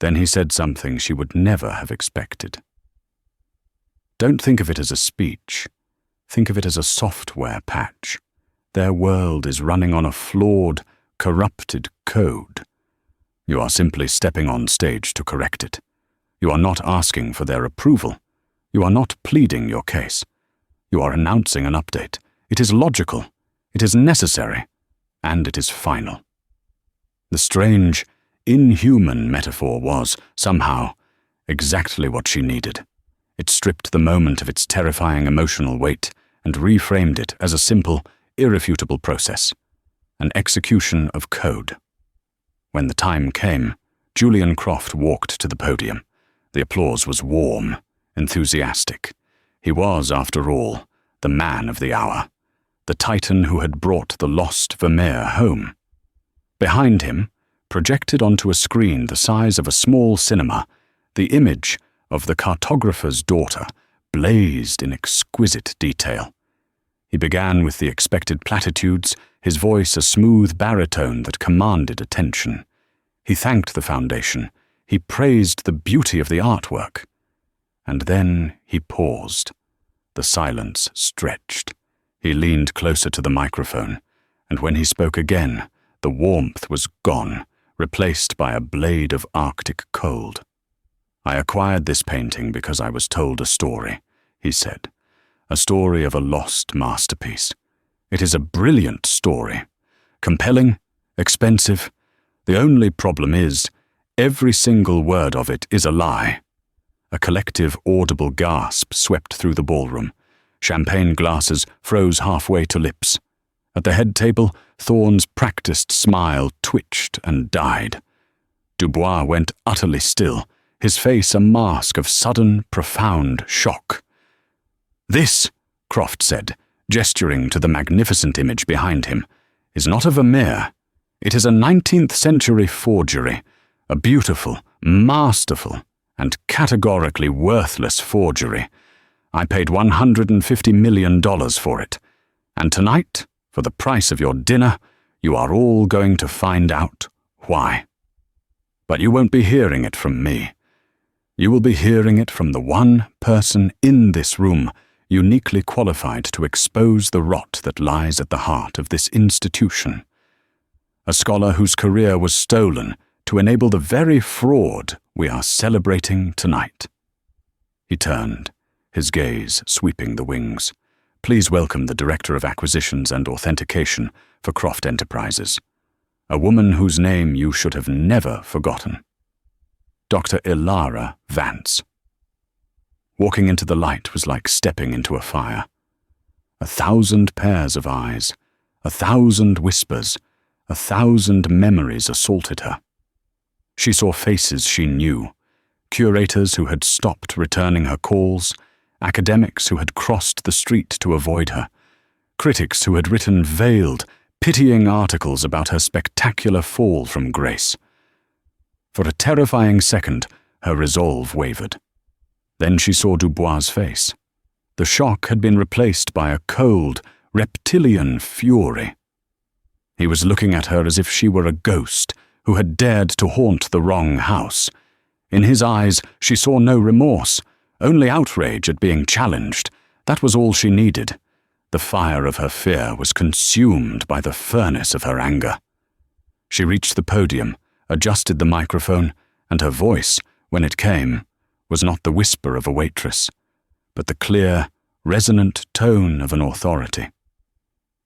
Then he said something she would never have expected. "Don't think of it as a speech. Think of it as a software patch. Their world is running on a flawed, corrupted code. You are simply stepping on stage to correct it. You are not asking for their approval. You are not pleading your case. You are announcing an update. It is logical. It is necessary. And it is final." The strange, inhuman metaphor was, somehow, exactly what she needed. It stripped the moment of its terrifying emotional weight and reframed it as a simple, irrefutable process, an execution of code. When the time came, Julian Croft walked to the podium. The applause was warm, enthusiastic. He was, after all, the man of the hour, the titan who had brought the lost Vermeer home. Behind him, projected onto a screen the size of a small cinema, the image of the cartographer's daughter blazed in exquisite detail. He began with the expected platitudes, his voice a smooth baritone that commanded attention. He thanked the foundation. He praised the beauty of the artwork. And then he paused. The silence stretched. He leaned closer to the microphone, and when he spoke again, the warmth was gone, replaced by a blade of Arctic cold. "I acquired this painting because I was told a story," he said. "A story of a lost masterpiece. It is a brilliant story. Compelling, expensive. The only problem is, every single word of it is a lie." A collective audible gasp swept through the ballroom. Champagne glasses froze halfway to lips. At the head table, Thorne's practiced smile twitched and died. Dubois went utterly still, his face a mask of sudden, profound shock. "This," Croft said, gesturing to the magnificent image behind him, "is not a Vermeer. It is a 19th century forgery, a beautiful, masterful, and categorically worthless forgery. I paid $150 million for it, and tonight, for the price of your dinner, you are all going to find out why. But you won't be hearing it from me. You will be hearing it from the one person in this room uniquely qualified to expose the rot that lies at the heart of this institution. A scholar whose career was stolen to enable the very fraud we are celebrating tonight." He turned, his gaze sweeping the wings. "Please welcome the Director of Acquisitions and Authentication for Croft Enterprises, a woman whose name you should have never forgotten. Dr. Ilara Vance." Walking into the light was like stepping into a fire. 1,000 pairs of eyes, 1,000 whispers, 1,000 memories assaulted her. She saw faces she knew, curators who had stopped returning her calls, academics who had crossed the street to avoid her, critics who had written veiled, pitying articles about her spectacular fall from grace. For a terrifying second, her resolve wavered. Then she saw Dubois' face. The shock had been replaced by a cold, reptilian fury. He was looking at her as if she were a ghost who had dared to haunt the wrong house. In his eyes, she saw no remorse, only outrage at being challenged. That was all she needed. The fire of her fear was consumed by the furnace of her anger. She reached the podium, adjusted the microphone, and her voice, when it came, was not the whisper of a waitress, but the clear, resonant tone of an authority.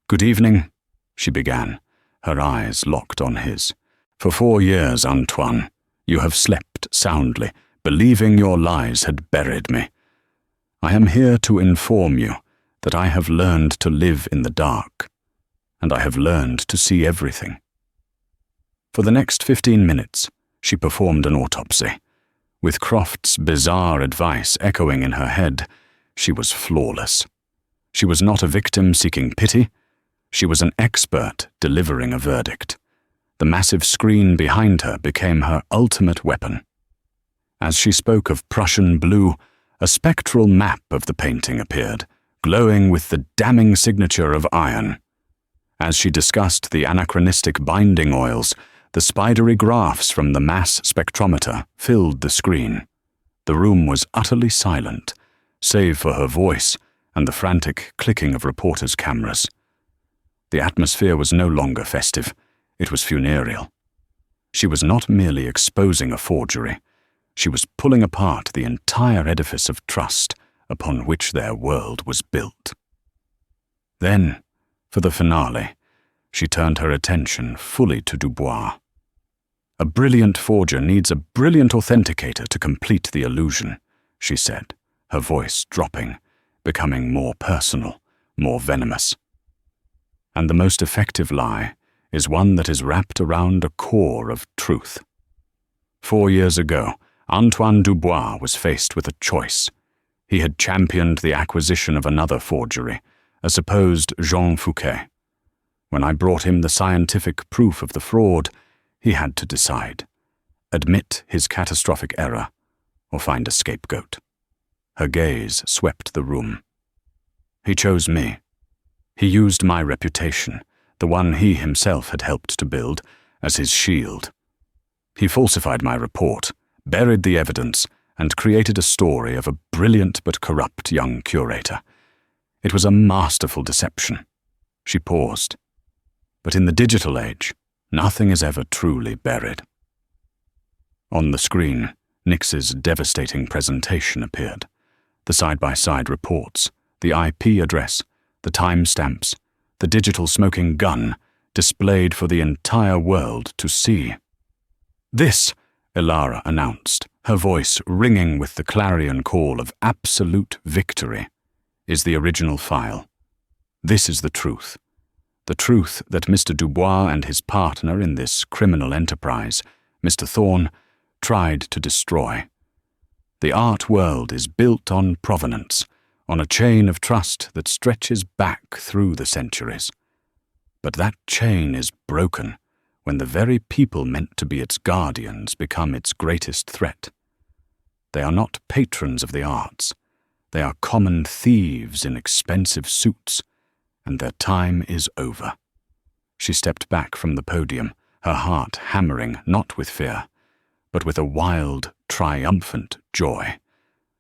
"Good evening," she began, her eyes locked on his. "For 4 years, Antoine, you have slept soundly, believing your lies had buried me. I am here to inform you that I have learned to live in the dark, and I have learned to see everything." For the next 15 minutes, she performed an autopsy. With Croft's bizarre advice echoing in her head, she was flawless. She was not a victim seeking pity. She was an expert delivering a verdict. The massive screen behind her became her ultimate weapon. As she spoke of Prussian blue, a spectral map of the painting appeared, glowing with the damning signature of iron. As she discussed the anachronistic binding oils, the spidery graphs from the mass spectrometer filled the screen. The room was utterly silent, save for her voice and the frantic clicking of reporters' cameras. The atmosphere was no longer festive. It was funereal. She was not merely exposing a forgery. She was pulling apart the entire edifice of trust upon which their world was built. Then, for the finale, she turned her attention fully to Dubois. "A brilliant forger needs a brilliant authenticator to complete the illusion," she said, her voice dropping, becoming more personal, more venomous. "And the most effective lie is one that is wrapped around a core of truth." 4 years ago, Antoine Dubois was faced with a choice. He had championed the acquisition of another forgery, a supposed Jean Fouquet. When I brought him the scientific proof of the fraud, he had to decide: admit his catastrophic error or find a scapegoat. Her gaze swept the room. He chose me. He used my reputation, the one he himself had helped to build, as his shield. He falsified my report, buried the evidence, and created a story of a brilliant but corrupt young curator. It was a masterful deception. She paused. But in the digital age, nothing is ever truly buried. On the screen, Nix's devastating presentation appeared. The side-by-side reports, the IP address, the timestamps, the digital smoking gun, displayed for the entire world to see. "This," Elara announced, her voice ringing with the clarion call of absolute victory, "is the original file. This is the truth. The truth that Mr. Dubois and his partner in this criminal enterprise, Mr. Thorne, tried to destroy. The art world is built on provenance, on a chain of trust that stretches back through the centuries. But that chain is broken when the very people meant to be its guardians become its greatest threat. They are not patrons of the arts. They are common thieves in expensive suits, and their time is over." She stepped back from the podium, her heart hammering not with fear, but with a wild, triumphant joy.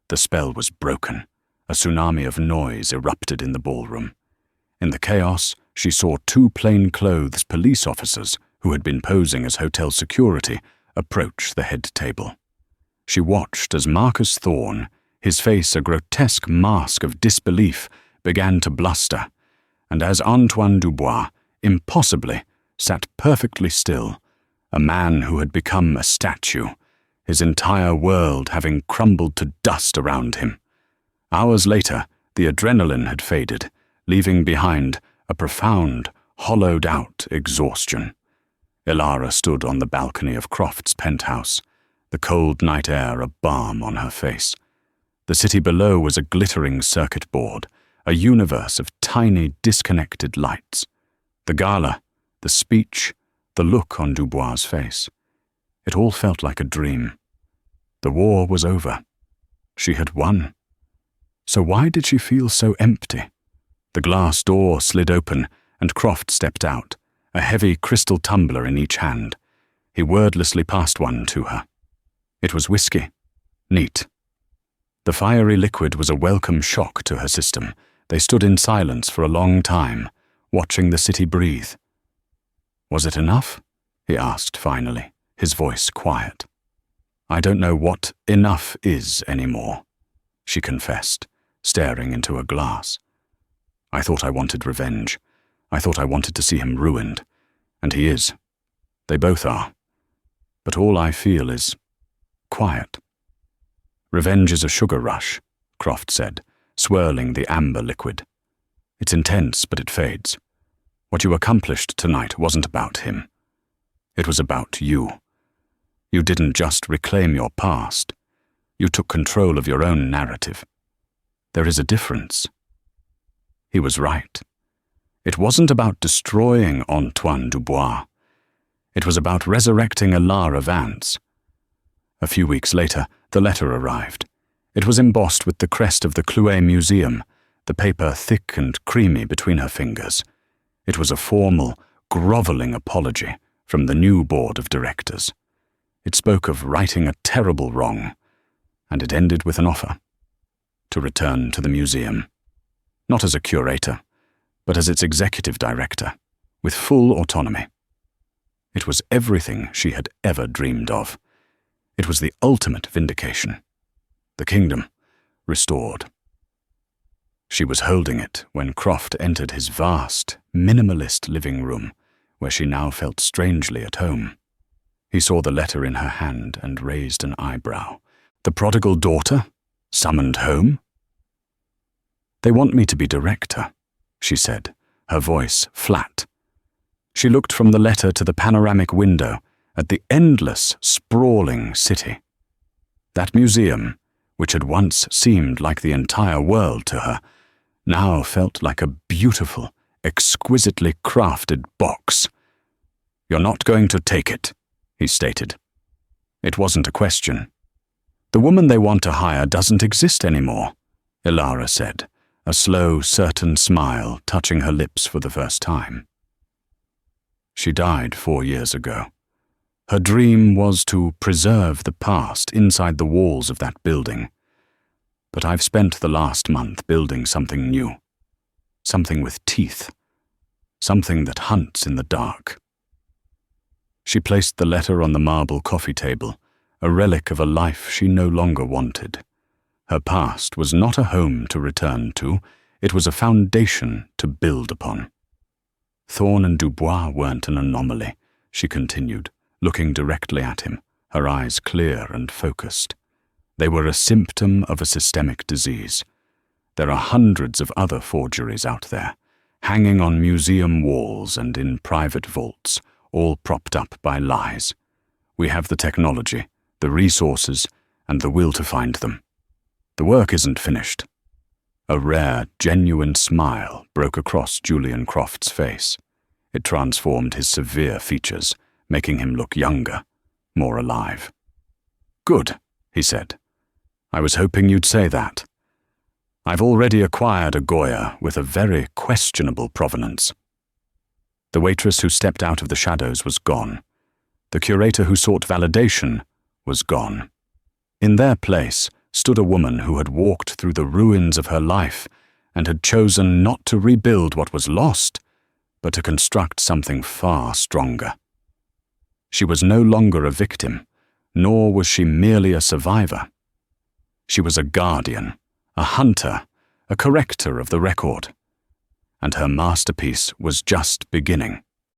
The spell was broken. A tsunami of noise erupted in the ballroom. In the chaos, she saw 2 plainclothes police officers who had been posing as hotel security approach the head table. She watched as Marcus Thorne, his face a grotesque mask of disbelief, began to bluster, and as Antoine Dubois, impossibly, sat perfectly still, a man who had become a statue, his entire world having crumbled to dust around him. Hours later, the adrenaline had faded, leaving behind a profound, hollowed-out exhaustion. Elara stood on the balcony of Croft's penthouse, the cold night air a balm on her face. The city below was a glittering circuit board, a universe of tiny, disconnected lights. The gala, the speech, the look on Dubois' face. It all felt like a dream. The war was over. She had won. So why did she feel so empty? The glass door slid open, and Croft stepped out, a heavy crystal tumbler in each hand. He wordlessly passed one to her. It was whiskey. Neat. The fiery liquid was a welcome shock to her system. They stood in silence for a long time, watching the city breathe. "Was it enough?" he asked finally, his voice quiet. "I don't know what enough is anymore," she confessed, staring into a glass. I thought I wanted revenge. I thought I wanted to see him ruined. And he is. They both are. But all I feel is quiet. Revenge is a sugar rush, Croft said, swirling the amber liquid. It's intense, but it fades. What you accomplished tonight wasn't about him. It was about you. You didn't just reclaim your past. You took control of your own narrative. There is a difference. He was right. It wasn't about destroying Antoine Dubois. It was about resurrecting Alara Vance. A few weeks later, the letter arrived. It was embossed with the crest of the Clouet Museum, the paper thick and creamy between her fingers. It was a formal, grovelling apology from the new board of directors. It spoke of righting a terrible wrong, and it ended with an offer to return to the museum, not as a curator, but as its executive director, with full autonomy. It was everything she had ever dreamed of. It was the ultimate vindication. The kingdom restored. She was holding it when Croft entered his vast, minimalist living room, where she now felt strangely at home. He saw the letter in her hand and raised an eyebrow. The prodigal daughter? Summoned home? They want me to be director, she said, her voice flat. She looked from the letter to the panoramic window at the endless, sprawling city. That museum, which had once seemed like the entire world to her, now felt like a beautiful, exquisitely crafted box. "You're not going to take it," he stated. It wasn't a question. "The woman they want to hire doesn't exist anymore," Alara said, a slow, certain smile touching her lips for the first time. She died 4 years ago. Her dream was to preserve the past inside the walls of that building. But I've spent the last month building something new. Something with teeth. Something that hunts in the dark. She placed the letter on the marble coffee table, a relic of a life she no longer wanted. Her past was not a home to return to, it was a foundation to build upon. Thorne and Dubois weren't an anomaly, she continued, looking directly at him, her eyes clear and focused. They were a symptom of a systemic disease. There are hundreds of other forgeries out there, hanging on museum walls and in private vaults, all propped up by lies. We have the technology, the resources, and the will to find them. The work isn't finished. A rare, genuine smile broke across Julian Croft's face. It transformed his severe features, making him look younger, more alive. "Good," he said. "I was hoping you'd say that. I've already acquired a Goya with a very questionable provenance." The waitress who stepped out of the shadows was gone. The curator who sought validation was gone. In their place stood a woman who had walked through the ruins of her life and had chosen not to rebuild what was lost, but to construct something far stronger. She was no longer a victim, nor was she merely a survivor. She was a guardian, a hunter, a corrector of the record. And her masterpiece was just beginning.